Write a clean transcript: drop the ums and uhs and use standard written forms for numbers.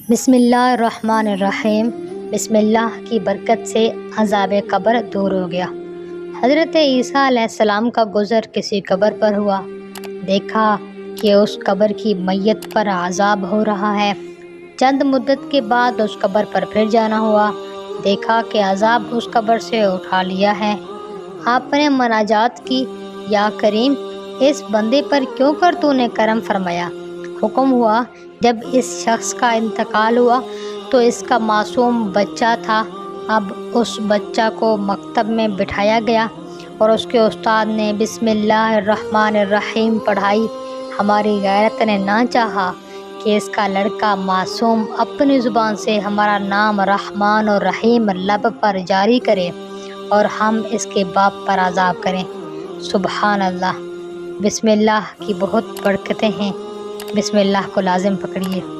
بسم اللہ الرحمن الرحیم۔ بسم اللہ کی برکت سے عذاب قبر دور ہو گیا۔ حضرت عیسیٰ علیہ السلام کا گزر کسی قبر پر ہوا۔ دیکھا کہ اس قبر کی میت پر عذاب ہو رہا ہے۔ چند مدت کے بعد اس قبر پر پھر جانا ہوا۔ دیکھا کہ عذاب اس قبر سے اٹھا لیا ہے۔ آپ نے مناجات کی، یا کریم، اس بندے پر کیوں کر تو نے کرم فرمایا؟ حکم ہوا، جب اس شخص کا انتقال ہوا تو اس کا معصوم بچہ تھا۔ اب اس بچہ کو مکتب میں بٹھایا گیا اور اس کے استاد نے بسم اللہ الرحمن الرحیم پڑھائی۔ ہماری غیرت نے نہ چاہا کہ اس کا لڑکا معصوم اپنی زبان سے ہمارا نام رحمان اور رحیم لب پر جاری کرے اور ہم اس کے باپ پر عذاب کریں۔ سبحان اللہ۔ بسم اللہ کی بہت برکتیں ہیں۔ بسم اللہ کو لازم پکڑیے۔